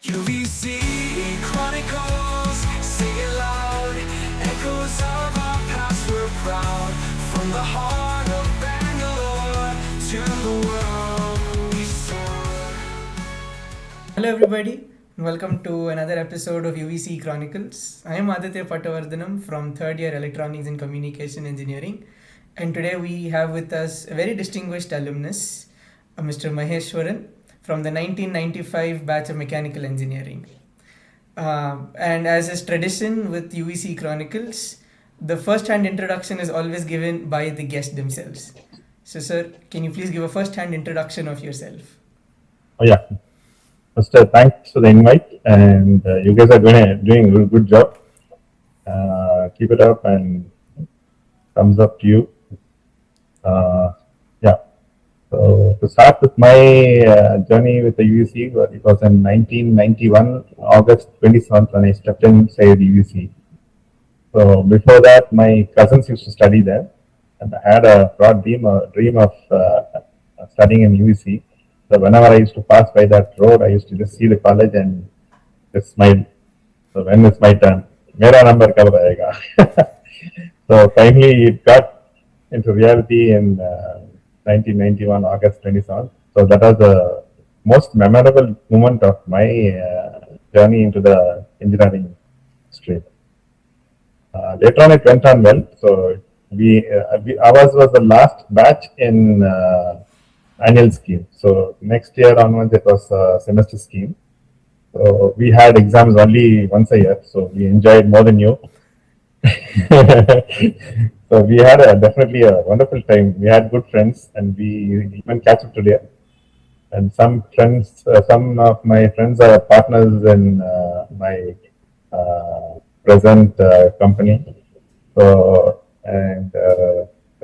UVCE Chronicles, sing it loud. Echoes of our past, we're proud. From the heart of Bangalore to the world we soar. Hello everybody, welcome to another episode of UVCE Chronicles. I am Aditya Pattavardhanam from third year Electronics and Communication Engineering, and today we have with us a very distinguished alumnus, Mr. Maheshwaran from the 1995 batch of Mechanical Engineering. And as is tradition with UVCE Chronicles, the first-hand introduction is always given by the guest themselves. So sir, can you please give a first-hand introduction of yourself? Oh yeah. First, thanks for the invite, and you guys are doing a good job. Keep it up, and thumbs up to you. Yeah. So to start with my journey with the UVC, it was in 1991, August 27th, when I stepped inside UVC. So before that, my cousins used to study there, and I had a broad dream of studying in UVC. So whenever I used to pass by that road, I used to just see the college and just smile. So when is my turn? Mera number kab aayega. So finally it got into reality in 1991, August 27th. So that was the most memorable moment of my journey into the engineering stream. Later on, it went on well. So ours was the last batch in annual scheme. So next year onwards, it was a semester scheme. So we had exams only once a year. So we enjoyed more than you. So we had definitely a wonderful time. We had good friends, and we even catch up today. And some of my friends are partners in my present company. So and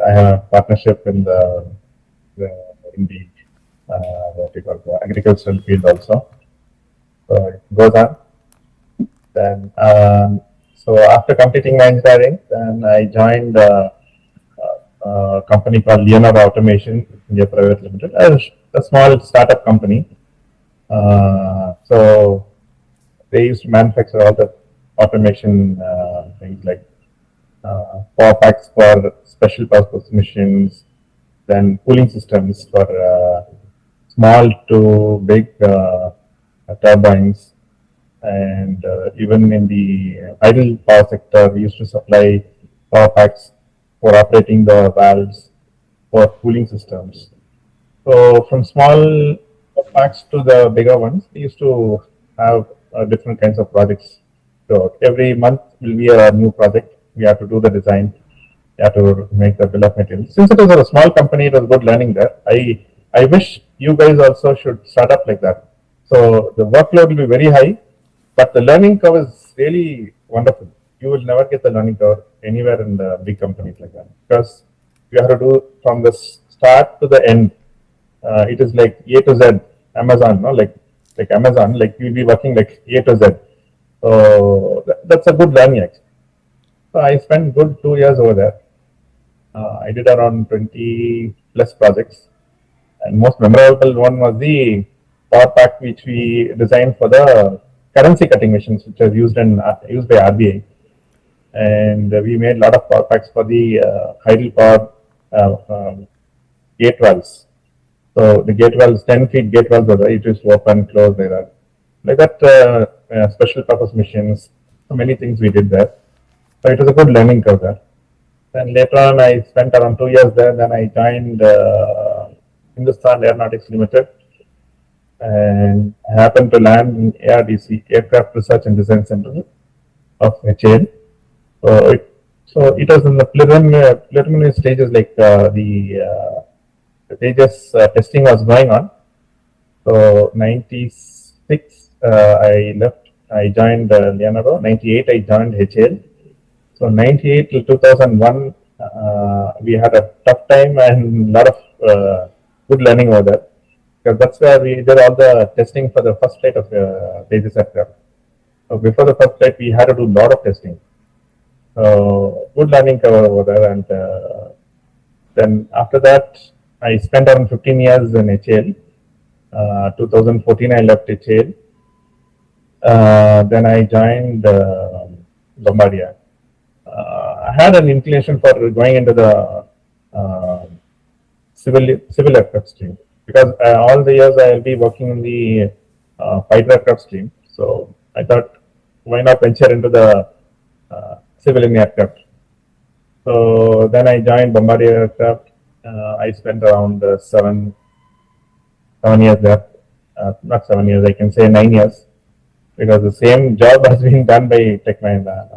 I have a partnership in the what we call the agricultural field also. So it goes on. Then so after completing my engineering, then I joined a company called Leonardo Automation India Private Limited, a small startup company. So they used to manufacture all the automation things like power packs for special purpose machines, then cooling systems for small to big turbines, and even in the idle power sector, we used to supply power packs for operating the valves for cooling systems. So from small packs to the bigger ones, we used to have different kinds of projects. So every month will be a new project. We have to do the design. We have to make the bill of materials. Since it was a small company, it was good learning there. I wish you guys also should start up like that. So the workload will be very high, but the learning curve is really wonderful. You will never get the learning curve anywhere in the big companies like that, because you have to do from the start to the end. It is like A to Z, Amazon, no? Like Amazon, like you'll be working like A to Z. So that's a good learning actually. So I spent good 2 years over there. I did around 20 plus projects, and most memorable one was the power pack which we designed for the currency cutting machines, which was used by RBI, and we made a lot of power packs for the idle power gate valves. So the gate valves, 10 feet gate valves, it used to open, close, like that. Special purpose machines, so many things we did there. So it was a good learning curve there. Then later on, I spent around 2 years there. Then I joined Hindustan Aeronautics Limited, and happened to land in ARDC, Aircraft Research and Design Center of HAL. So it was in the preliminary stages, like the Tejas testing was going on. So 96, I left. I joined Leonardo. 98, I joined HAL. So 98 till 2001, we had a tough time and a lot of good learning over there, because that's where we did all the testing for the first flight of Tejas aircraft. So before the first flight, we had to do a lot of testing. So good learning curve over there, and then after that, I spent around 15 years in HAL. 2014, I left HAL. Then I joined Bombardier. I had an inclination for going into the uh, civil aircraft stream because all the years I will be working in the fighter aircraft stream. So I thought, why not venture into the civilian aircraft? So then I joined Bombardier Aircraft. I spent around 7 years there. Not 7 years, I can say 9 years, because the same job has been done by Tech Mahindra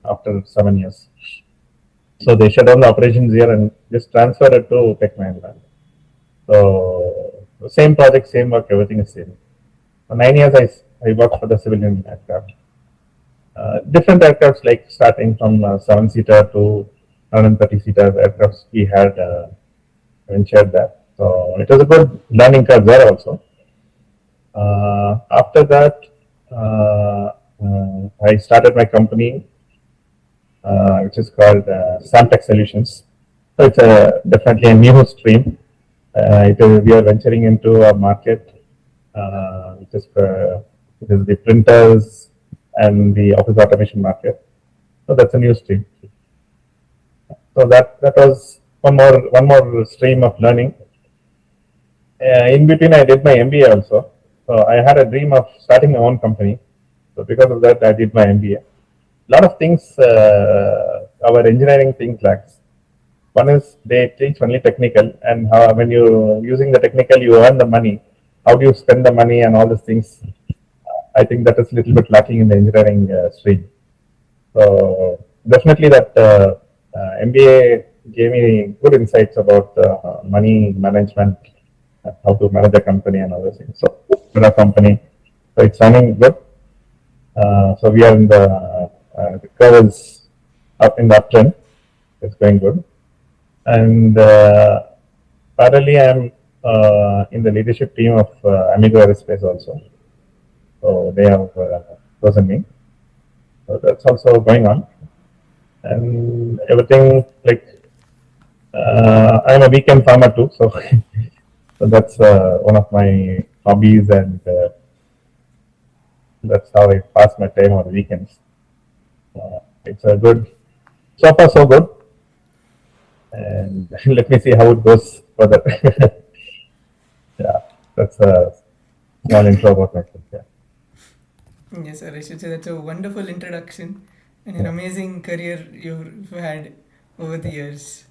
after 7 years. So they shut down the operations here and just transferred it to Tech Mahindra. So same project, same work, everything is same. For 9 years, I worked for the civilian aircraft. Different aircrafts, like starting from 7-seater to 130-seater aircrafts, we had ventured there. So it was a good learning curve there also. After that, I started my company, which is called Samtech Solutions. So it's definitely a new stream. We are venturing into a market which is the printers and the office automation market. So that's a new stream. So that was one more stream of learning. In between, I did my MBA also. So I had a dream of starting my own company. So because of that, I did my MBA. A lot of things our engineering thing lacks. One is they teach only technical, and how when you using the technical, you earn the money. How do you spend the money and all these things? I think that is a little bit lacking in the engineering stream. So definitely that MBA gave me good insights about money management, how to manage a company and other things. So for a company, so it's running good. So we are in the curve is up in the uptrend. It's going good. And parallelly, I'm in the leadership team of Amigoo Aerospace also. So they have chosen me. So that's also going on. And everything, like I'm a weekend farmer too. So, so that's one of my hobbies, and that's how I pass my time on the weekends. It's a good, so far so good. And let me see how it goes further. Yeah, that's a small intro about myself. Yeah. Yes, sir. I should say that's a wonderful introduction and an amazing career you've had over the years.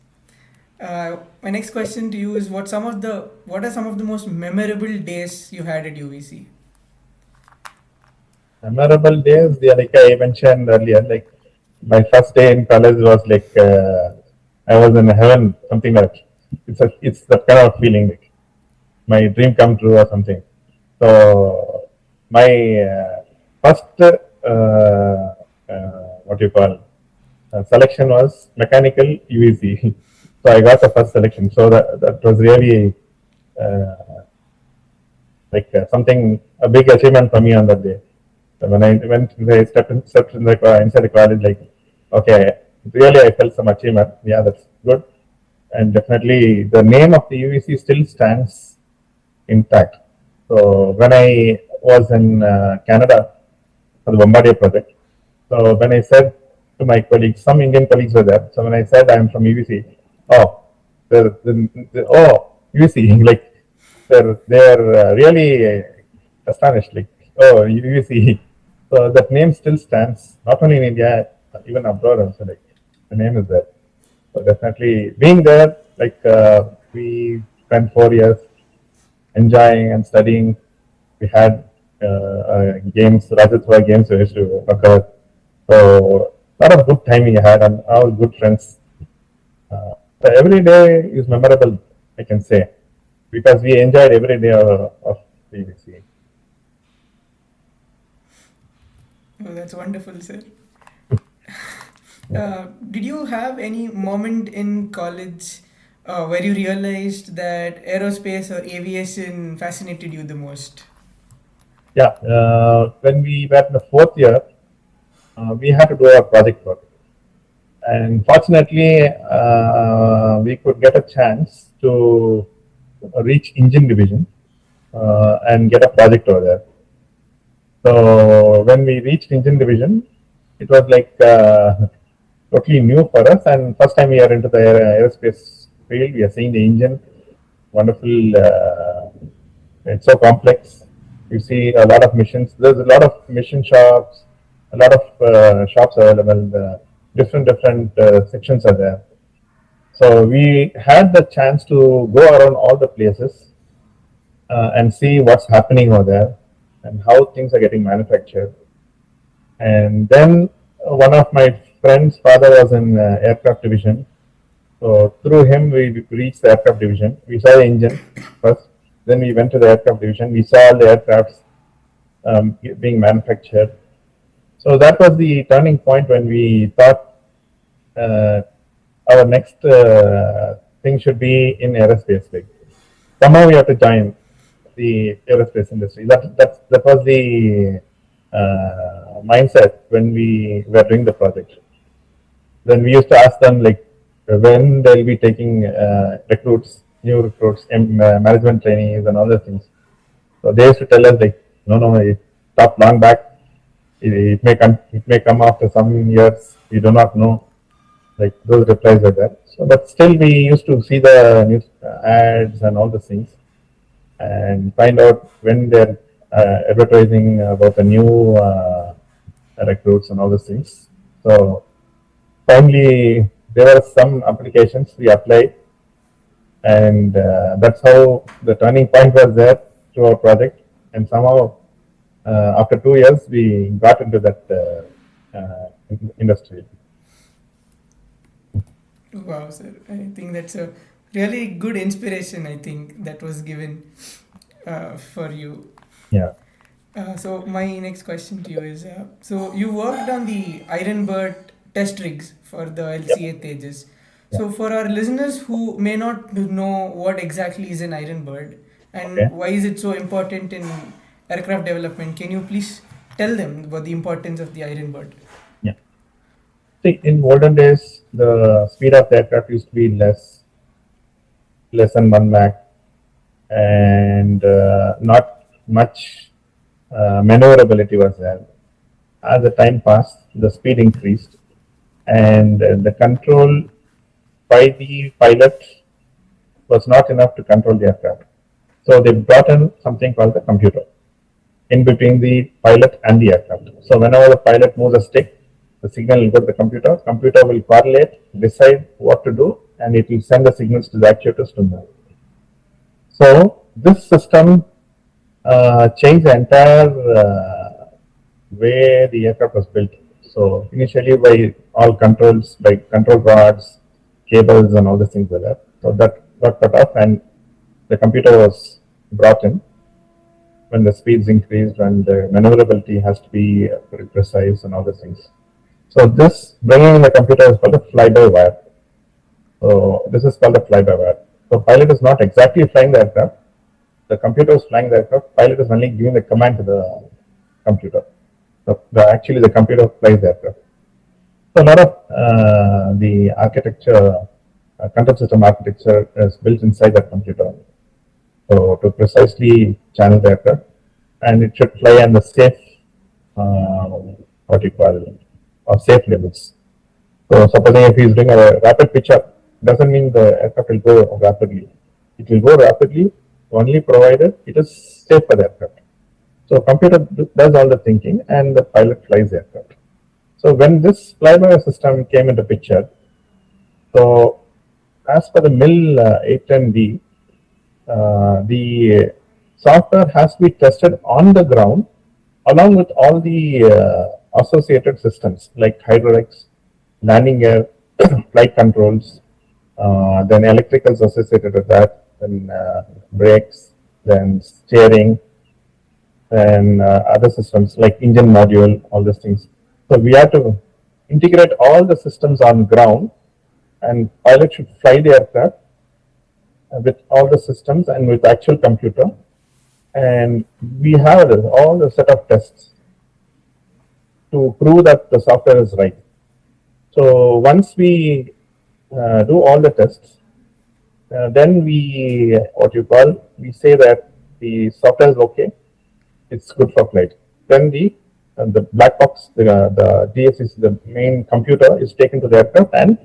My next question to you is what are some of the most memorable days you had at UVC? Memorable days, like I mentioned earlier, like my first day in college was like I was in heaven, something like it's that kind of feeling, like my dream come true or something. So my first what you call selection was mechanical UVC. So I got the first selection. So that was really like something, a big achievement for me on that day. So when I stepped in inside the college, like okay, really I felt some achievement. Yeah, that's good. And definitely the name of the UVC still stands intact. So when I was in Canada for the Bombardier project, so when I said to my colleagues, some Indian colleagues were there. So when I said I'm from UVC, oh, UVC, like they're really astonished, like oh UVC. So that name still stands, not only in India, even abroad also. Like the name is there. So definitely being there, like we spent 4 years enjoying and studying. We had games, Rajatwa games we used to occur. So a lot of good time we had and all good friends. So every day is memorable, I can say, because we enjoyed every day of PVC. Oh, that's wonderful, sir. Did you have any moment in college where you realized that aerospace or aviation fascinated you the most? Yeah, when we were in the fourth year, we had to do a project work. And fortunately, we could get a chance to reach engine division and get a project over there. So when we reached engine division, it was like totally new for us, and first time we are into the aerospace field. We are seeing the engine, wonderful. It's so complex. You see a lot of missions. There's a lot of mission shops, a lot of shops available. Different sections are there. So we had the chance to go around all the places and see what's happening over there and how things are getting manufactured. And then one of my friend's father was in aircraft division. So through him, we reached the aircraft division. We saw the engine first. Then we went to the aircraft division. We saw all the aircrafts being manufactured. So that was the turning point when we thought our next thing should be in aerospace. Like, somehow we have to join the aerospace industry. That was the mindset when we were doing the project. Then we used to ask them like when they'll be taking recruits, new recruits, and management trainees and all those things. So they used to tell us like, no, it stopped long back. It may come after some years. We do not know. Like those replies were there. So, but still, we used to see the news ads and all the things, and find out when they're advertising about the new recruits and all those things. So finally, there were some applications we applied, and that's how the turning point was there to our project. And somehow, after 2 years, we got into that industry. Wow, sir. I think that's a really good inspiration, I think, that was given for you. Yeah. So my next question to you is, so you worked on the Iron Bird test rigs for the LCA Tejas. So for our listeners who may not know what exactly is an Iron Bird and why is it so important in aircraft development, can you please tell them about the importance of the Iron Bird? Yeah. See, in olden days, the speed of the aircraft used to be less than 1 Mach, and not much maneuverability was there. As the time passed, the speed increased, and the control by the pilot was not enough to control the aircraft. So they brought in something called the computer in between the pilot and the aircraft. So whenever the pilot moves a stick, the signal will go to the computer. Computer will correlate, decide what to do, and it will send the signals to the actuators to move. So this system changed the entire way the aircraft was built. So initially by all controls, by control rods, cables and all the things were there. So that got cut off and the computer was brought in when the speeds increased and the maneuverability has to be very precise and all the things. So this bringing in the computer is called a fly-by-wire. So this is called a fly-by-wire. So pilot is not exactly flying the aircraft. The computer is flying the aircraft. Pilot is only giving the command to the computer. So actually the computer flies the aircraft. So a lot of the architecture, control system architecture is built inside that computer. So to precisely channel the aircraft, and it should fly on the safe, what you call, or safe levels. So supposing if he is doing a rapid pitch up, doesn't mean the aircraft will go rapidly. It will go rapidly only provided it is safe for the aircraft. So computer does all the thinking and the pilot flies the aircraft. So when this fly-by-wire system came into picture, so as per the MIL 810D, the software has to be tested on the ground along with all the associated systems like hydraulics, landing gear, flight controls, then electricals associated with that, then brakes, then steering, and other systems like engine module, all these things. So we have to integrate all the systems on ground, and pilot should fly the aircraft with all the systems and with actual computer. And we have all the set of tests to prove that the software is right. So once we do all the tests, then we say that the software is okay, it's good for flight. then the black box, the DSC, the main computer, is taken to the aircraft, and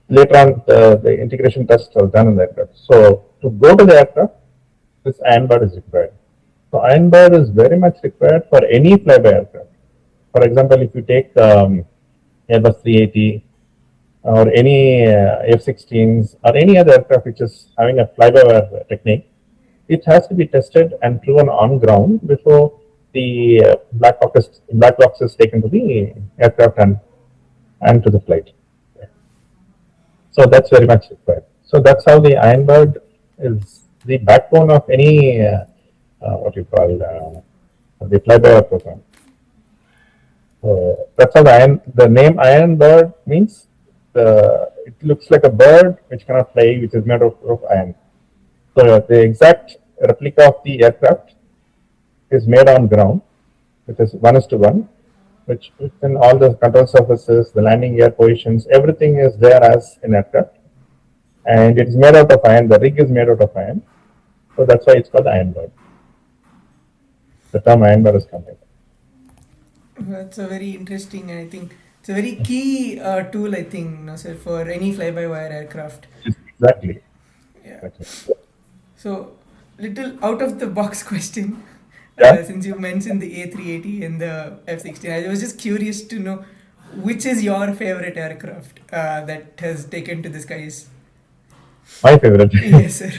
later on the integration tests are done in the aircraft. So to go to the aircraft, this iron bird is required. So iron bird is very much required for any flyby aircraft. For example, if you take Airbus 380 or any F-16s or any other aircraft which is having a fly-by-wire technique, it has to be tested and proven on ground before the black box is taken to the aircraft and to the flight. So that's very much required. So that's how the iron bird is the backbone of any what you call the fly-by-wire program. So that's how the name iron bird means. It looks like a bird which cannot fly, which is made of iron. So the exact replica of the aircraft is made on ground, which is 1:1, which in all the control surfaces, the landing gear positions, everything is there as in aircraft, and it is made out of iron. The rig is made out of iron, so that's why it's called iron bird. The term iron bird is coming. That's a very interesting, and I think it's a very key tool, I think, no, sir, for any fly-by-wire aircraft. Exactly. Yeah. Exactly. So, little out of the box question. Yeah. Since you mentioned the A380 and the F-16, I was just curious to know which is your favorite aircraft that has taken to the skies. My favorite. Yes, sir.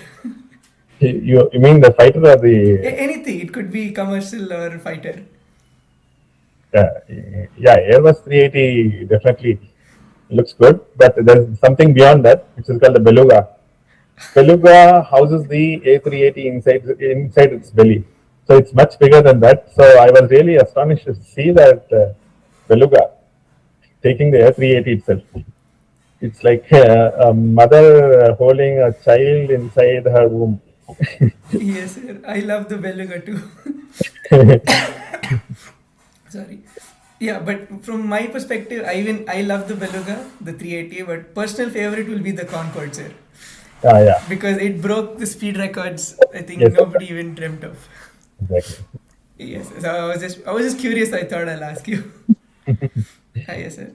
You mean the fighter or the? Anything. It could be commercial or fighter. Yeah, Airbus 380 definitely looks good, but there's something beyond that, which is called the Beluga. Beluga houses the A380 inside its belly, so it's much bigger than that. So I was really astonished to see that Beluga taking the A380 itself. It's like a mother holding a child inside her womb. Yes, sir. I love the Beluga too. Sorry. Yeah, but from my perspective, I love the Beluga, the 380, but personal favorite will be the Concorde, sir. Yeah. Because it broke the speed records. I think Yes. nobody even dreamt of. Exactly. Yes. So I was just curious. I thought I'll ask you. Yes, sir.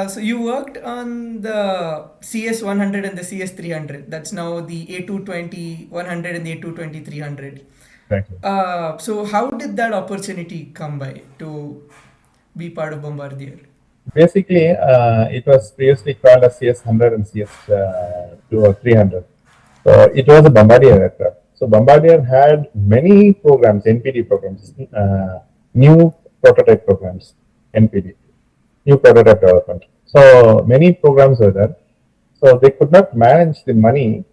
So you worked on the CS100 and the CS300. That's now the A220 100 and the A220 300. Exactly. So how did that opportunity come by to be part of Bombardier? Basically, it was previously called as CS100 and CS2 or 300. So it was a Bombardier aircraft. So Bombardier had many programs, NPD programs, new prototype programs, NPD, new prototype development. So many programs were there. So they could not manage the money,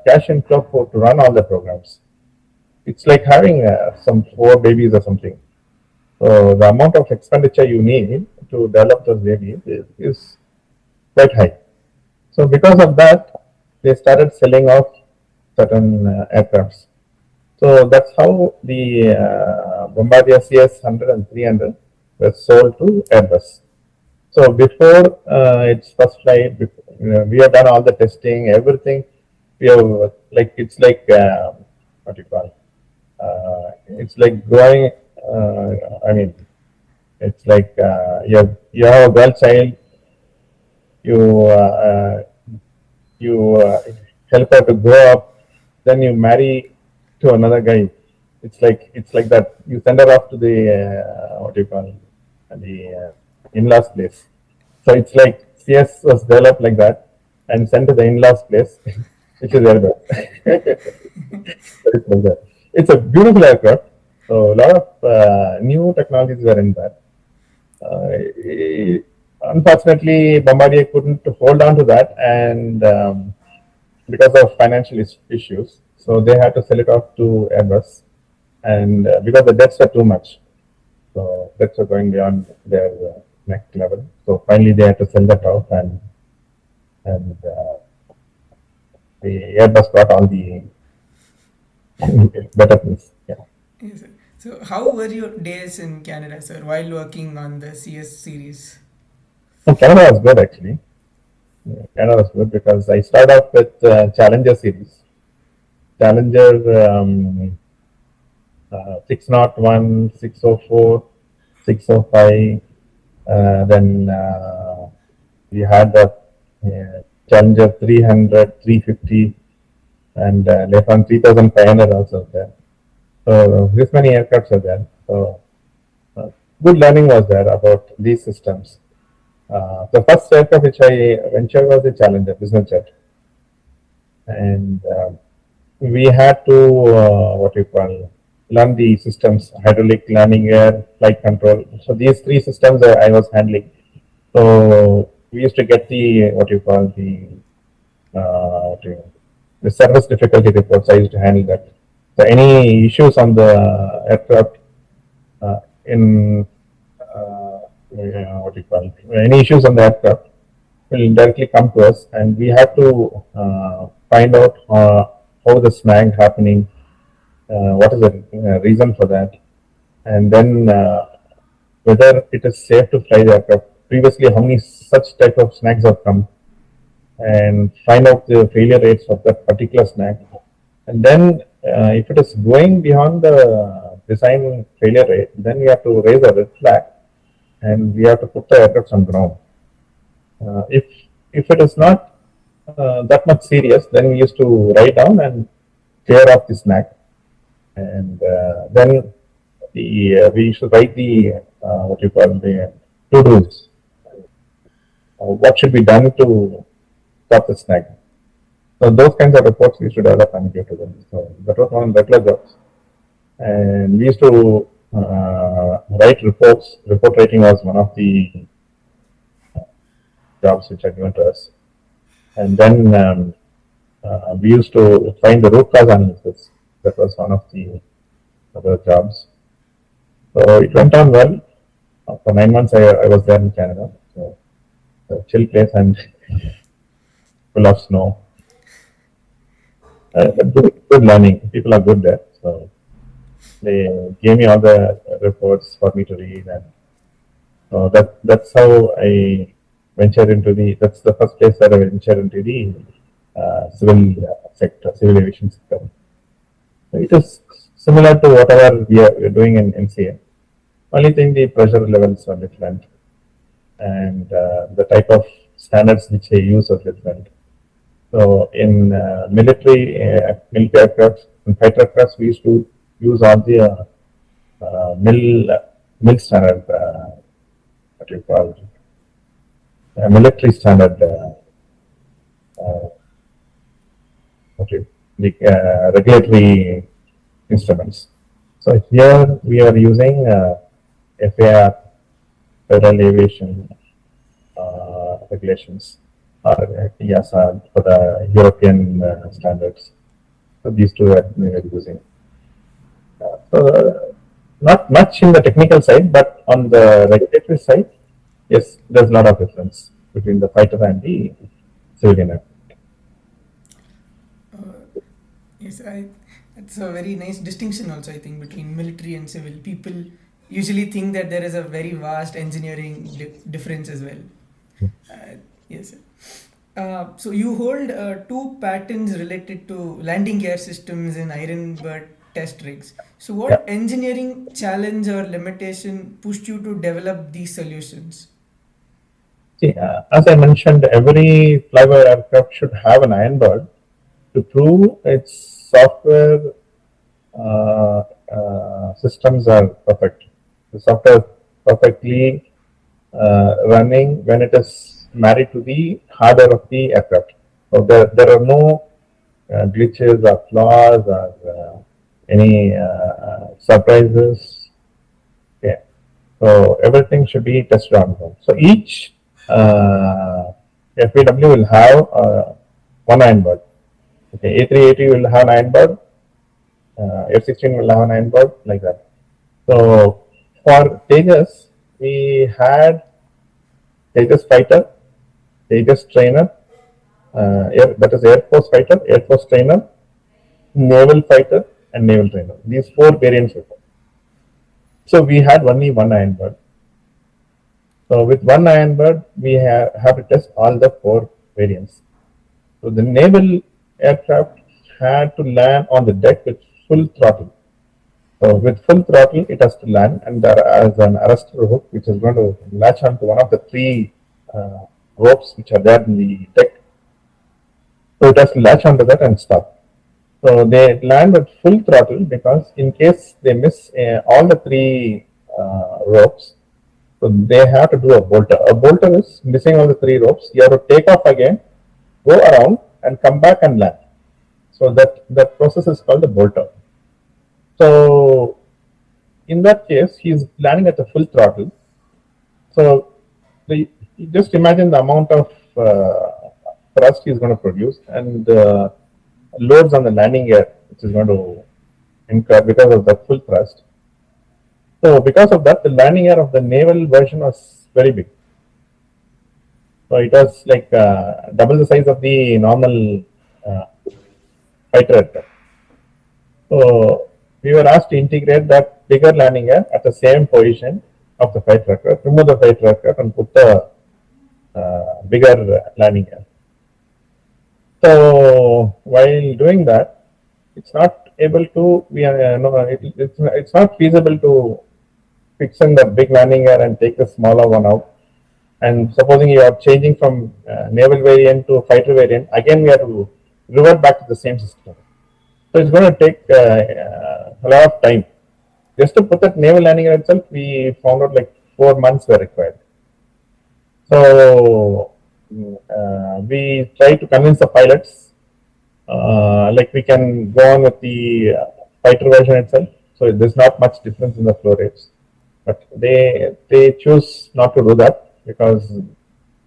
cash inflow to run all the programs. It's like having some 4 babies or something. So the amount of expenditure you need to develop those babies is quite high. So because of that, they started selling off certain aircrafts. So that's how the Bombardier CS100 and 300 were sold to Airbus. So before its first flight, we have done all the testing, everything. We have it's like what you call. It's like growing. I mean, it's like you have a girl child. You help her to grow up, then you marry to another guy. It's like that. You send her off to the what do you call the in-laws place. So it's like CS was developed like that and sent to the in-laws place, which is Airbus. It's like that. It's a beautiful aircraft. So a lot of new technologies were in that. Unfortunately, Bombardier couldn't hold on to that, and because of financial issues, so they had to sell it off to Airbus, and because the debts were too much, so debts were going beyond their next level. So finally, they had to sell that off, and the Airbus got all the better things. Yeah. Yes, sir. So how were your days in Canada, sir, while working on the CS series? So Canada was good actually. Canada was good because I started off with Challenger series. Challenger 601, 604, 605. Then we had the Challenger 300, 350, and later on 3500 also there. So this many aircrafts are there. So good learning was there about these systems. The first aircraft which I ventured was the Challenger business jet, and we had to what you call learn the systems: hydraulic, landing gear, flight control. So these three systems I was handling. So we used to get the what you call the service difficulty reports. I used to handle that. So any issues on the aircraft in what you call any issues on the aircraft will directly come to us, and we have to find out how the snag happening, what is the reason for that, and then whether it is safe to fly the aircraft. Previously, how many such type of snags have come, and find out the failure rates of that particular snag, and then if it is going beyond the design failure rate, then we have to raise a red flag, and we have to put the aircraft on ground. If it is not that much serious, then we used to write down and clear off the snag, and then we used to write the what you call the to dos. What should be done to stop the snag? So those kinds of reports we used to develop and give to them. So that was one of the regular jobs, and we used to write reports. Report writing was one of the jobs which are given to us, and then we used to find the root cause analysis. That was one of the other jobs. So it went on well. For 9 months, I was there in Canada. So a chill place and full of snow. But good learning. People are good there. So they gave me all the reports for me to read, and so that's how I ventured into the. That's the first place that I ventured into the civil sector, civil aviation sector. So it is similar to whatever we are doing in NCA. Only thing, the pressure levels are different, and the type of standards which they use are different. So in military aircraft and fighter aircraft, we used to use all the mill standard, what you call military standard, regulatory instruments. So here we are using FAR, Federal Aviation Regulations, or EASA for the European standards. So these two we are using. So not much in the technical side, but on the regulatory side, yes, there's a lot of difference between the fighter and the civilian aircraft. Yes, it's a very nice distinction also, I think, between military and civil. People usually think that there is a very vast engineering difference as well. Yes. So you hold two patents related to landing gear systems in Iron Bird test rigs. So what engineering challenge or limitation pushed you to develop these solutions? See, as I mentioned, every flyby aircraft should have an Iron Bird to prove its software systems are perfect. The software is perfectly running when it is married to the hardware of the aircraft. So there are no glitches or flaws or any surprises. Yeah. So everything should be tested on them. So each FPW will have one Iron Bird. Okay, A380 will have an Iron Bird. F-16 will have an Iron Bird, like that. So for Tejas, we had Tejas fighter, Tejas trainer, that is Air Force fighter, Air Force trainer, naval fighter, and naval trainer. These four variants were. So we had only one Iron Bird. So with one Iron Bird, we have to test all the four variants. So the naval aircraft had to land on the deck with full throttle. So with full throttle, it has to land, and there is an arrestor hook which is going to latch onto one of the three uh, ropes which are there in the deck. So it has to latch onto that and stop. So they land at full throttle because in case they miss all the three ropes, so they have to do a bolter. A bolter is missing all the three ropes. You have to take off again, go around, and come back and land. So that process is called the bolter. So in that case, he is landing at a full throttle. So just imagine the amount of thrust he is going to produce and loads on the landing gear which is going to incur because of the full thrust. So because of that, the landing gear of the naval version was very big. So it was like double the size of the normal uh, fighter aircraft. So we were asked to integrate that bigger landing gear at the same position of the fighter aircraft, remove the fighter aircraft and put the bigger landing gear. So while doing that, it's not able to be no, it's not feasible to fix in the big landing gear and take the smaller one out. And supposing you are changing from naval variant to fighter variant, again we have to revert back to the same system. So it's going to take a lot of time. Just to put that naval landing gear itself, we found out like 4 months were required. So we try to convince the pilots, like we can go on with the fighter version itself. So there's not much difference in the flow rates, but they choose not to do that because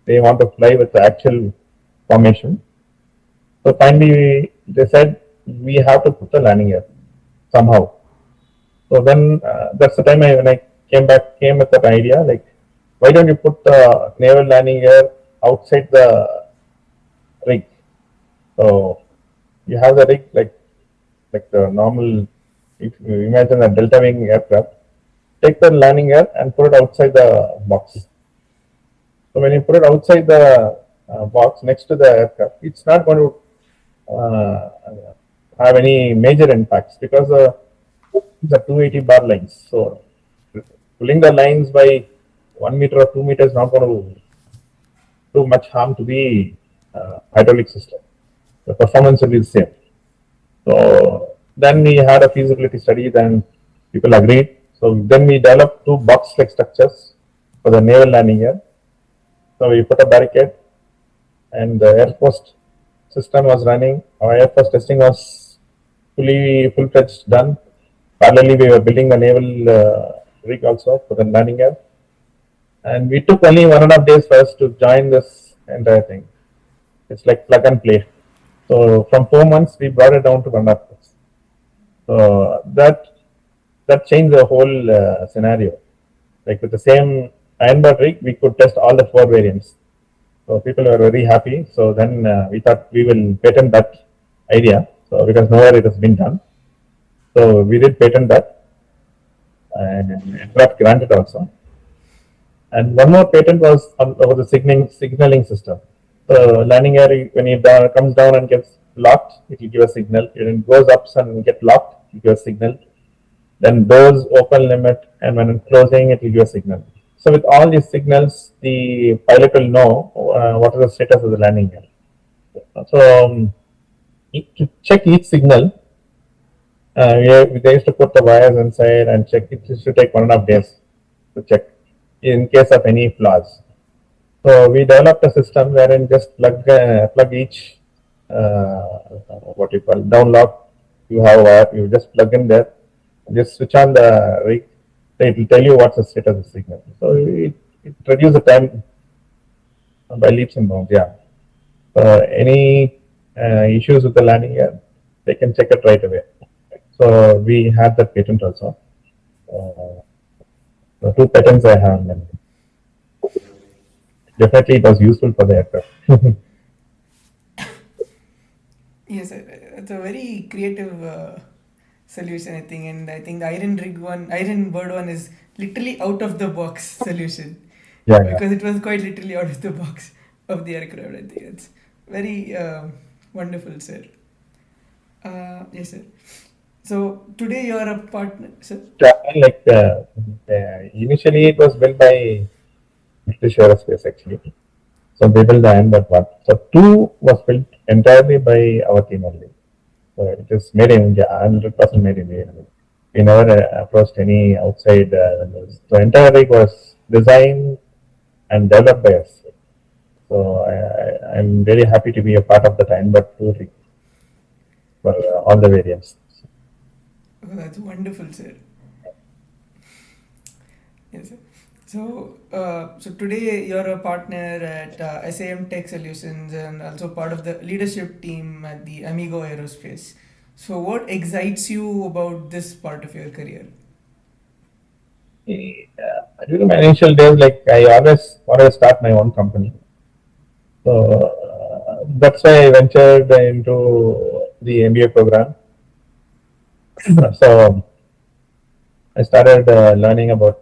they want to fly with the actual formation. So finally, they said we have to put the landing gear somehow. So then that's the time when I came with that idea, like why don't you put the naval landing gear outside the rig? So you have the rig like the normal. If you imagine a delta wing aircraft, take the landing gear and put it outside the box. So when you put it outside the box next to the aircraft, it's not going to have any major impacts because the 280 bar lines. So pulling the lines by 1 meter or 2 meters is not going to do much harm to the hydraulic system. The performance will be the same. So then we had a feasibility study. Then people agreed. So then we developed two box-like structures for the naval landing gear. So we put a barricade, and the air force system was running. Our air force testing was full-fledged done. Parallelly, we were building the naval rig also for the landing gear. And we took only 1.5 days for us to join this entire thing. It's like plug and play. So from 4 months, we brought it down to 1.5 days. So that changed the whole scenario. Like with the same ironbird rig, we could test all the 4 variants. So people were very happy. So then we thought we will patent that idea. So because nowhere it has been done. So we did patent that, and it got granted also. And one more patent was over the signaling system. So landing gear, when it comes down and gets locked, it will give a signal. When it goes up and get locked, it will give a signal. Then doors open limit, and when it's closing, it will give a signal. So with all these signals, the pilot will know what is the status of the landing gear. So to check each signal, they used to put the wires inside and check. It used to take 1.5 days to check in case of any flaws. So we developed a system wherein just plug each what you call down lock. You have a wire, you just plug in there, just switch on the rig. It will tell you what's the status of the signal. So it reduces the time by leaps and bounds. Yeah. Any issues with the landing gear, they can check it right away. So we had that patent also. The 2 patents I have. Definitely, it was useful for the aircraft. Yes, it's a very creative solution, I think, and I think the Iron Bird one is literally out of the box solution. Yeah, Because it was quite literally out of the box of the aircraft. I think it's very wonderful, sir. Yes, sir. So today you are a partner, sir. Like initially it was built by British Aerospace actually. So they built the Amber one. So two was built entirely by our team only. So it is made in India, 100% made in India. We never approached any outside vendors. So entire rig was designed and developed by us. So I'm very happy to be a part of the Amber 2 rig for all the variants. Oh, that's wonderful, sir. Yes, sir. So today you're a partner at SAM Tech Solutions and also part of the leadership team at the Amigoo Aerospace. So, what excites you about this part of your career? During my initial days, like I always wanted to start my own company. So that's why I ventured into the MBA program. So I started learning about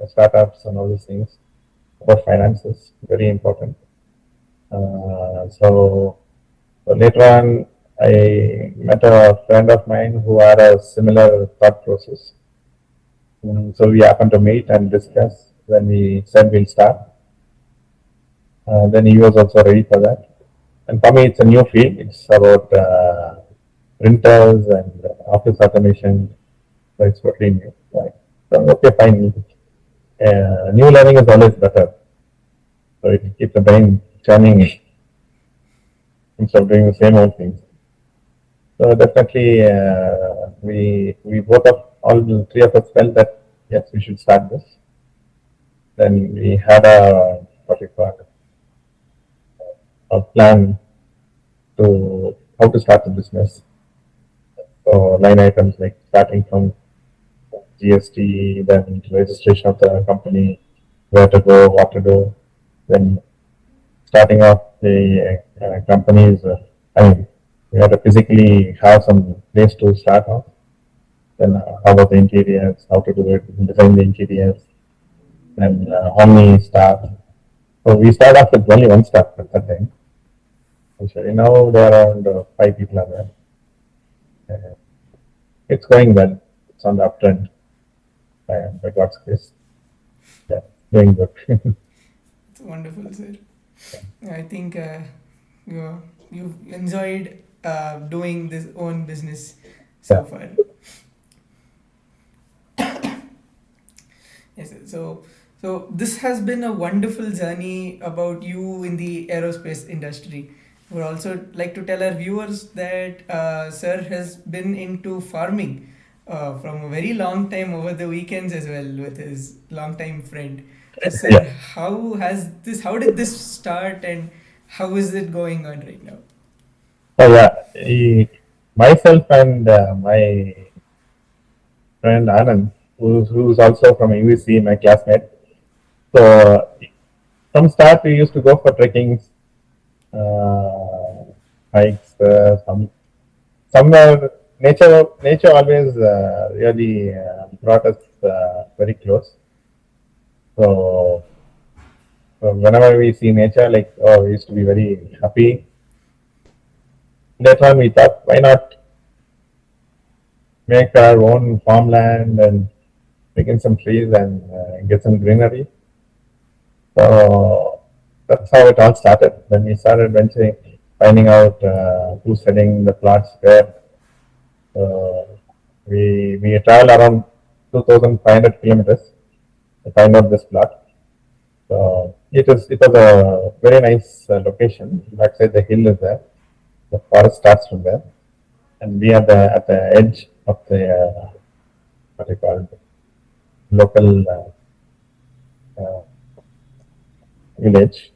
startups and all these things, about finances, very important. So later on, I met a friend of mine who had a similar thought process. So we happened to meet and discuss when we said we'll start. Then he was also ready for that. And for me, it's a new field. It's about printers and office automation. So it's totally new. Right. So, okay, fine. New learning is always better. So it keeps the brain churning instead of doing the same old things. So definitely, we both of all the three of us felt that yes, we should start this. Then we had a plan to how to start the business. So line items like starting from GST, then registration of the company, where to go, what to do, then starting off the companies. I mean, we have to physically have some place to start off. Then how about the interiors, how to do it, design the interiors, then how many staff. So we start off with only one staff at that time. So now there are around 5 people are there. It's going well. It's on the uptrend. By God's grace. Yeah, doing good. It's wonderful, sir. I think you've enjoyed doing this own business so Yeah. far. Yes, sir. So this has been a wonderful journey about you in the aerospace industry. Would also like to tell our viewers that sir has been into farming from a very long time over the weekends as well with his longtime friend. So sir, Yeah. how did this start and how is it going on right now? So yeah, myself and my friend Anand, who's also from UVCE, my classmate. So from start we used to go for trekkings, hikes, somewhere nature always really brought us very close. So, so whenever we see nature, like oh, we used to be very happy. Later on, we thought, why not make our own farmland and take in some trees and get some greenery? So that's how it all started. When we started venturing, finding out who's selling the plots where. Uh, we traveled around 2,500 kilometers to find out this plot. So it was a very nice location. Backside the hill is there. The forest starts from there, and we are at the edge of the what do you call it, local uh, village.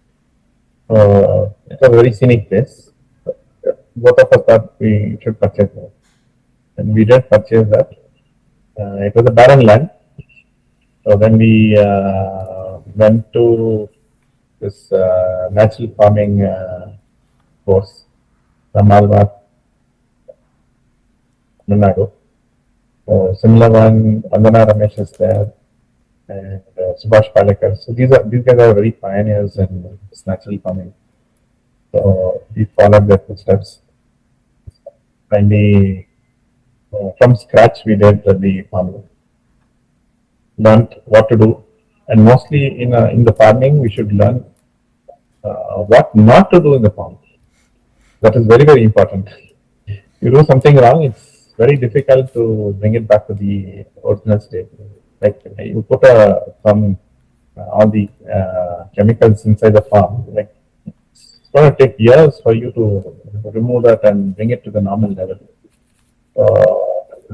It was a very scenic place. Both of us thought we should purchase that, and we did purchase that. It was a barren land. So then we went to this natural farming course from Malwa, Tamil Nadu. So similar one, Vandana Ramesh is there, and Subhash Palekar. So these guys are very pioneers in this natural farming. So we followed their footsteps. Finally, From scratch, we did the farming, learned what to do, and mostly in the farming, we should learn what not to do in the farm. That is very very important. You do something wrong, it's very difficult to bring it back to the original state. Like you put some all the chemicals inside the farm, like it's going to take years for you to remove that and bring it to the normal level.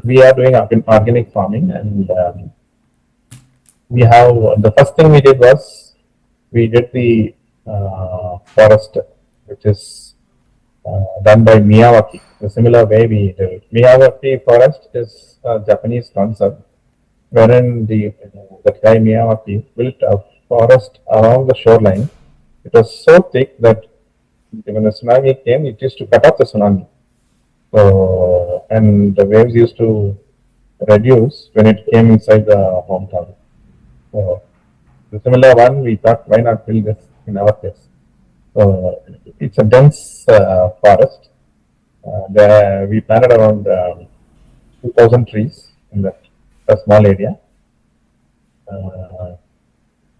We are doing organic farming, and we have the first thing we did was we did the forest, which is done by Miyawaki. The similar way we did it. Miyawaki forest is a Japanese concept wherein that guy Miyawaki built a forest around the shoreline. It was so thick that when the tsunami came, it used to cut off the tsunami. So, and the waves used to reduce when it came inside the hometown. So, the similar one, we thought, why not build this in our place? So, it's a dense forest. There we planted around 2,000 trees in that a small area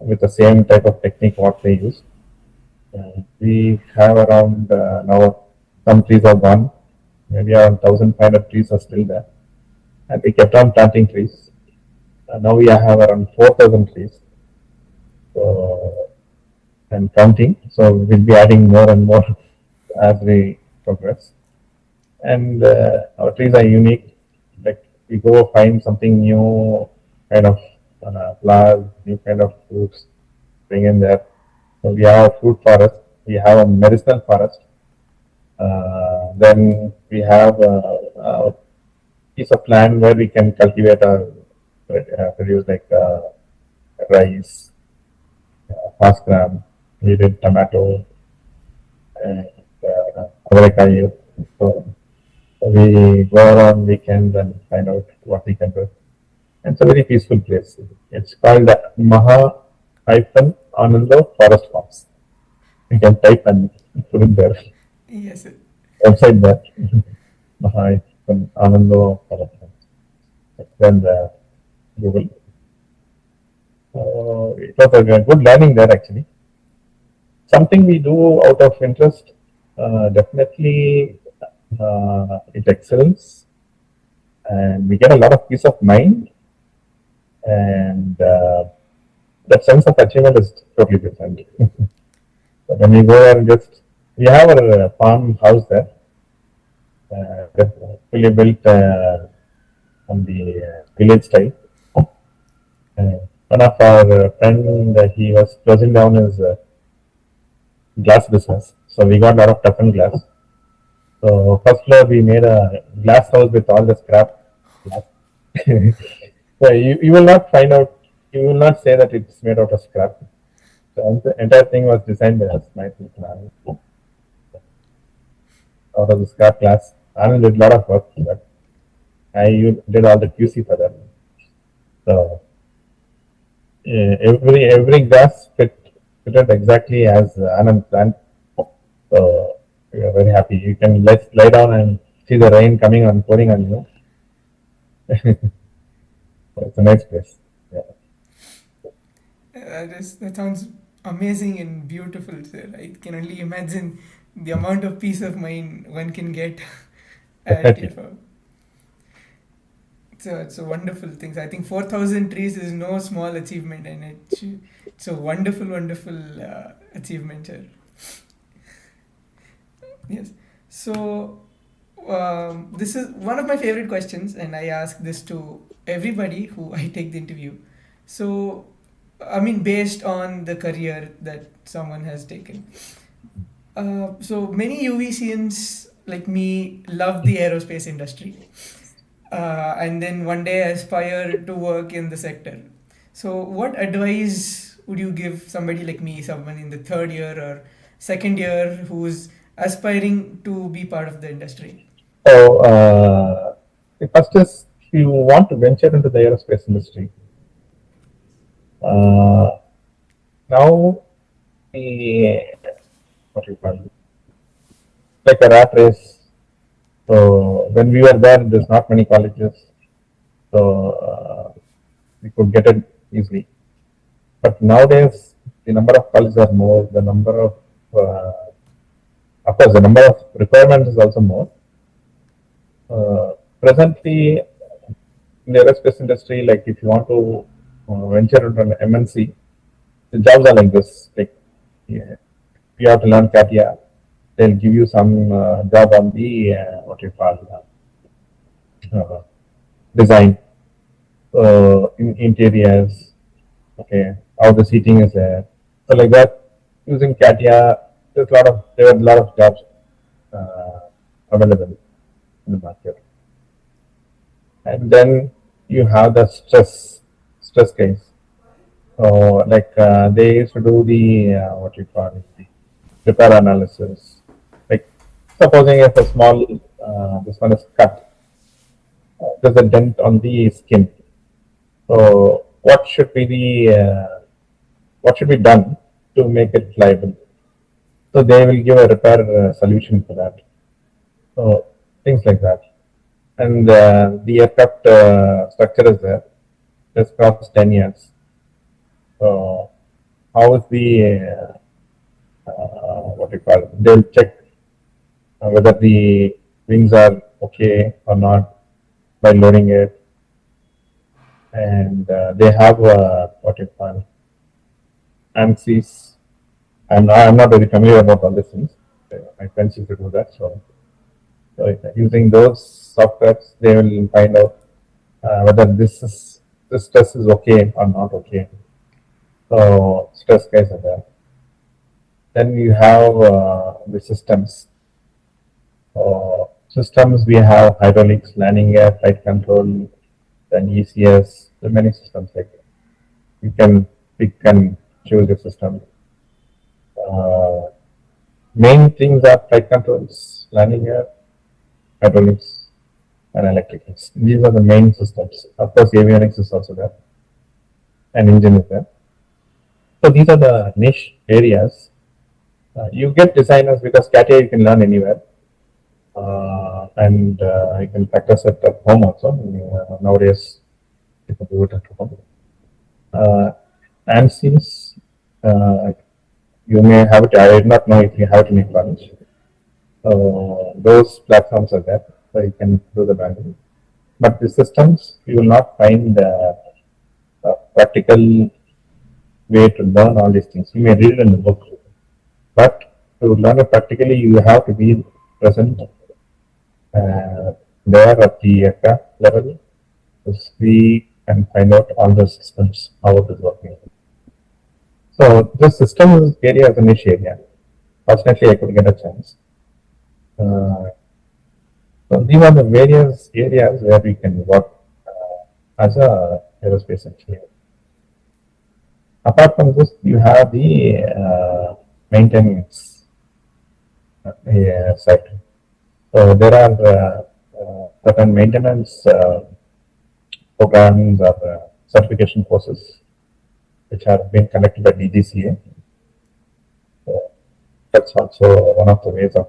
with the same type of technique what they use. We have around now some trees are gone, maybe around 1,500 trees are still there, and we kept on planting trees. Now we have around 4,000 trees, so, and counting. So we'll be adding more and more as we progress. And our trees are unique. Like we go find something new, kind of flowers, new kind of fruits, bring in there. So we have a fruit forest. We have a medicinal forest. Then we have a piece of land where we can cultivate or produce like rice, fast gram. We did tomato and avocado. So we go around weekends and find out what we can do. And it's a very peaceful place. It's called Maha-Anando Forest Farms. You can type and put it there. Yes, sir. Website there. Maha-Anando Forest Farms. Then Google. It was a good learning there actually. Something we do out of interest, definitely it excels, and we get a lot of peace of mind, and that sense of achievement is totally different. So when we go and just, we have our farmhouse there, fully built on the village style. One of our friend, he was closing down his glass business, so we got a lot of tough and glass. So first floor we made a glass house with all the scrap glass. So you will not find out, you will not say that it's made out of scrap. So the entire thing was designed by us, my plan. Out of the scrap glass. Anand did a lot of work, but I did all the QC for that. So every glass fitted exactly as Anand planned. So we are very happy. You can lie down and see the rain coming and pouring on you. It's a nice place. Yeah. That sounds amazing and beautiful, sir. I can only imagine the amount of peace of mind one can get at your Definitely. farm. It's a wonderful thing. I think 4,000 trees is no small achievement, and it's a wonderful, wonderful achievement, sir. Yes. So this is one of my favorite questions, and I ask this to everybody who I take the interview. So, I mean, based on the career that someone has taken. So many UVCians like me love the aerospace industry, and then one day aspire to work in the sector. So, what advice would you give somebody like me, someone in the third year or second year who's aspiring to be part of the industry? So the first is if you want to venture into the aerospace industry. Now the what you call it, like a rat race So when we were there, there's not many colleges, so we could get it easily. But nowadays, the number of colleges are more. Of course, the number of requirements is also more. Presently, in the aerospace industry, like if you want to venture into an MNC, the jobs are like this. Like, yeah, you have to learn CATIA. They'll give you some job on the what you call design, in interiors, okay, how the seating is there. So like that, using CATIA, there are a lot of jobs uh, available in the market. And then you have the stress case. So like they used to do the what you call it, the repair analysis. Like supposing if a small this one is cut, there's a dent on the skin. So what should be done to make it pliable? So they will give a repair solution for that. So things like that. And the aircraft structure is there. This costs 10 years. So how is the what you call it? They'll check whether the wings are okay or not by loading it, and they have what you call ANSYS. I'm not very familiar about all these things. My friends used to do that, so using those softwares, they will find out whether this stress is okay or not okay. So stress guys are there. Then you have the systems. Systems we have hydraulics, landing gear, flight control, then ECS, the many systems like that. You can pick and choose the system. Main things are flight controls, landing gear, hydraulics, and electricals. These are the main systems. Of course, avionics is also there, and engine is there. So these are the niche areas. You get designers because CATIA you can learn anywhere, and you can practice it at home also. Nowadays, you can do it at home. And since you may have it, I did not know if you have it in your college. Those platforms are there, so you can do the banding. But the systems, you will not find a practical way to learn all these things. You may read it in the book, but to learn it practically, you have to be present there at the aircraft level to see and find out all the systems, how it is working. So the systems area is a niche area. Fortunately, I could get a chance. So these are the various areas where we can work as a aerospace engineer. Apart from this, you have the maintenance side. So there are certain maintenance programs or certification courses which have been conducted by DGCA. So that's also one of the ways of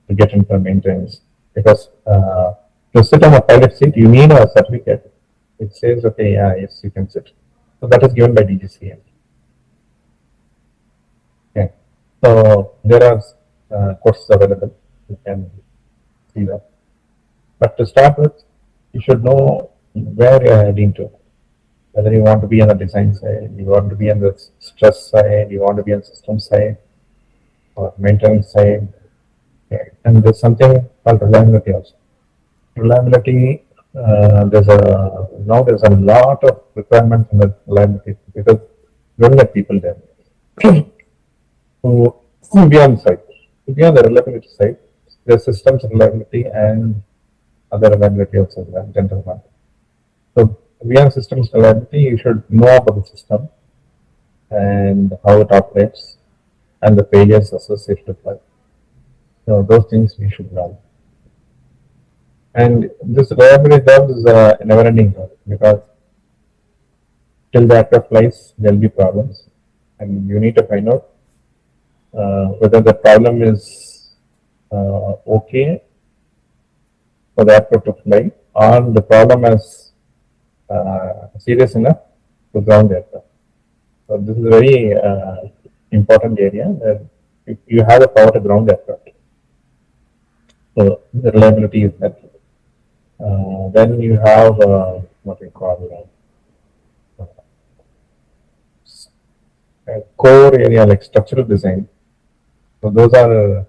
to get into maintenance, because to sit on a pilot seat, you need a certificate which says, okay, yeah, yes, you can sit. So that is given by DGCA. Okay. So there are courses available. You can see that. But to start with, you should know where you are heading to. Whether you want to be on the design side, you want to be on the stress side, you want to be on the system side, or maintenance side. Okay. And there's something called reliability also. Reliability, there's a lot of requirements in the reliability because you don't get people there who be on site. To be on the reliability side, there's systems reliability and other reliability also, general one. So beyond systems reliability, you should know about the system and how it operates and the failures associated with it. So those things we should learn. And this reliability job is a never-ending job because till the aircraft flies, there will be problems, and you need to find out whether the problem is okay for the aircraft to fly, or the problem is serious enough to ground the aircraft. So this is a very important area that if you have the power to ground the aircraft, so the reliability is that. Then you have what we call a core area like structural design. So those are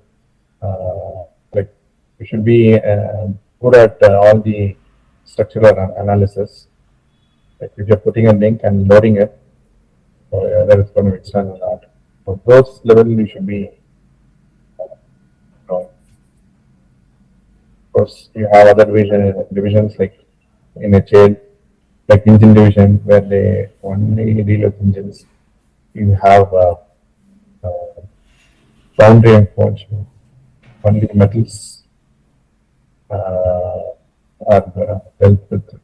like you should be good at all the structural analysis. Like if you're putting a link and loading it, so whether it's going to extend or not. So those level you should be knowing. Of course, you have other divisions like in a chain, like engine division, where they only deal with engines. You have boundary and forge, only metals are dealt with.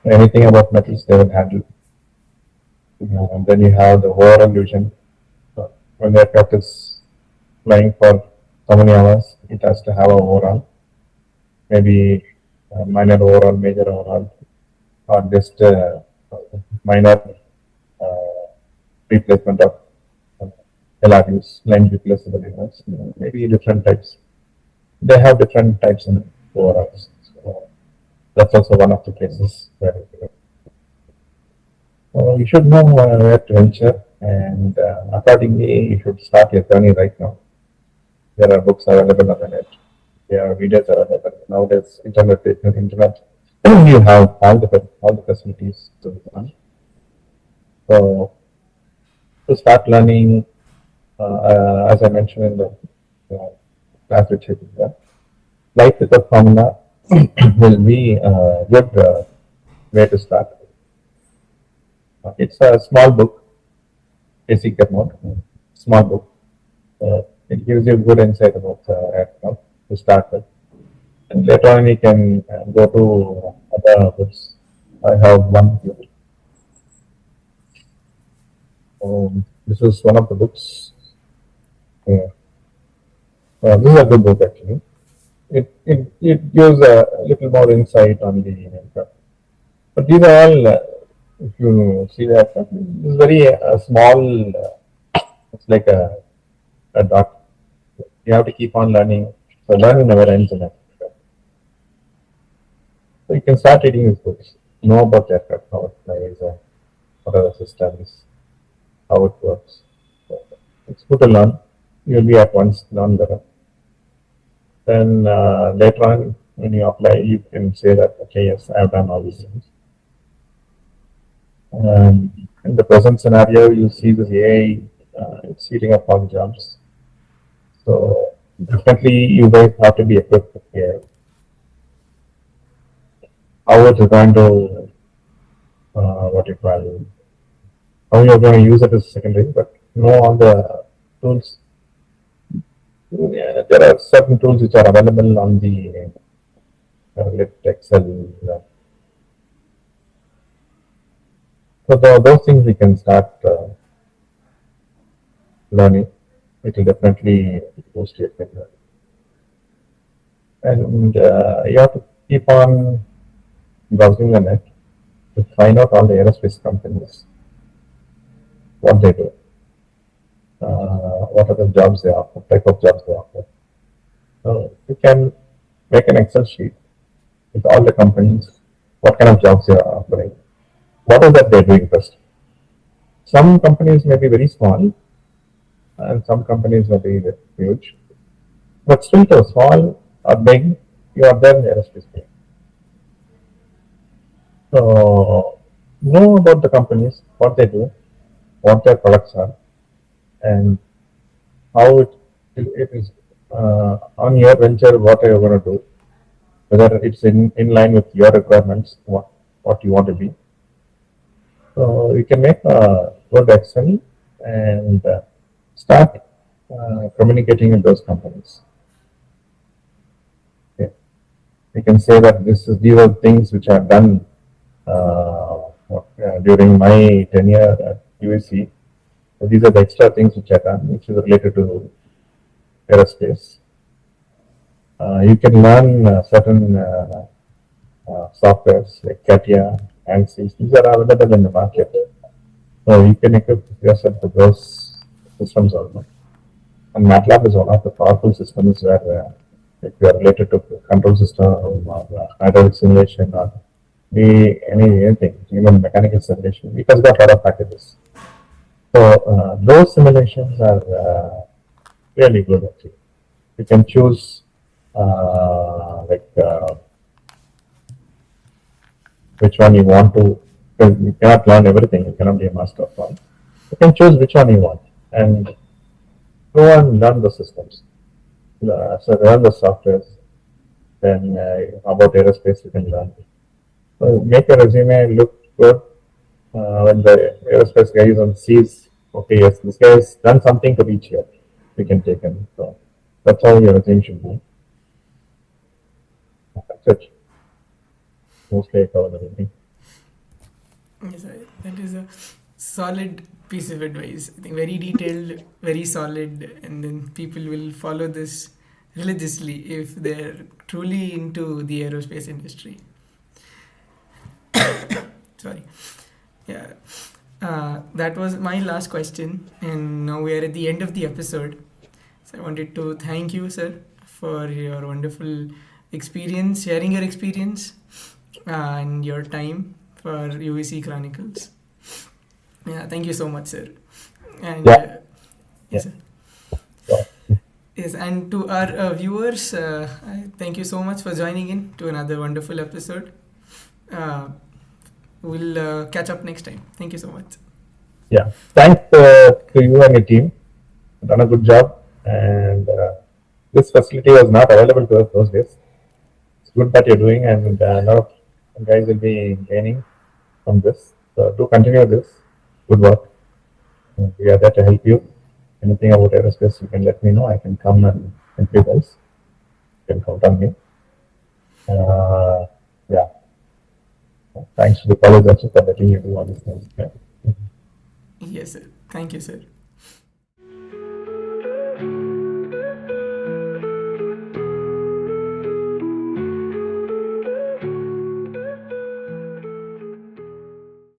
Anything about metals they will handle. And then you have the overall division. When the aircraft is flying for so many hours, it has to have an overall, maybe minor overall, major overall, or just minor replacement of LRUs, line replaceable units, maybe different types. They have different types in overalls. So that's also one of the places where you should know where to venture, and accordingly, you should start your journey right now. There are books available on the net. There are videos available nowadays. Internet, you have all the facilities to learn. So to start learning, as I mentioned in the class which I did there, life without formula will be a good way to start. It's a small book, basic amount, small book. It gives you good insight about aircraft to start with. And later on, you can go to other books. I have one here. This is one of the books. Yeah. This is a good book actually. It gives a little more insight on the aircraft. But these are all, if you see the aircraft, it's very small. It's like a dot. You have to keep on learning. So learning never ends in aircraft. So you can start reading these books. Know about aircraft, how it flies, what are the systems, how it works. So it's good to learn. You'll be at once learn better. Then later on, when you apply, you can say that, okay, yes, I've done all these things. In the present scenario, you see this AI, it's eating up all the jobs. So definitely, you guys have to be equipped with AI. How it is going to, what you call, how you're going to use it is secondary, but know all the tools. Yeah, there are certain tools which are available on the Excel. So those things we can start learning. It will definitely boost your career. And you have to keep on browsing the net to find out all the aerospace companies, what they do, what are the jobs they offer, type of jobs they offer. So you can make an Excel sheet with all the companies, what kind of jobs they are offering, what is that they're doing best. Some companies may be very small, and some companies may be huge, but still, to small or big, you are there in the aerospace field. So know about the companies, what they do, what their products are, and how it is on your venture, what are you going to do, whether it's in line with your requirements, what you want to be. So you can make a good Excel and start communicating with those companies. Okay. You can say that these are things which are done during my tenure at UVCE. So these are the extra things which are done, which is related to aerospace. You can learn certain softwares like CATIA and ANSYS. These are available in the market. So you can equip yourself with those systems also. And MATLAB is one of the powerful systems where if you are related to control system or hydraulic simulation or anything, even mechanical simulation, it has got a lot of packages. So those simulations are really good actually. You can choose which one you want to, because you cannot learn everything, you cannot be a master of one. You can choose which one you want and go and learn the systems. So learn the softwares, then about aerospace you can learn. So make your resume look good when the aerospace guy is on sees, okay, yes, this guy has done something to reach here, we can take him. So that's how your resume should be. That's it. Mostly I covered everything. Yes, that is a solid piece of advice. I think very detailed, very solid, and then people will follow this religiously if they're truly into the aerospace industry. Sorry. Yeah. That was my last question, and now we are at the end of the episode. So I wanted to thank you, sir, for your wonderful experience, sharing your experience and your time for UVCE Chronicles. Yeah, thank you so much, sir. And Yeah. yes, Yeah. sir. Yes, and to our viewers, thank you so much for joining in to another wonderful episode. We'll catch up next time. Thank you so much. Yeah. Thanks to you and your team. Done a good job. And this facility was not available to us those days. It's good that you're doing, and a lot of guys will be gaining from this. So do continue this. Good work. We are there to help you. Anything about aerospace, you can let me know. I can come and help you guys. You can count on me. Yeah. Thanks to the college also for letting you do all these things. Yeah. Yes, sir. Thank you, sir.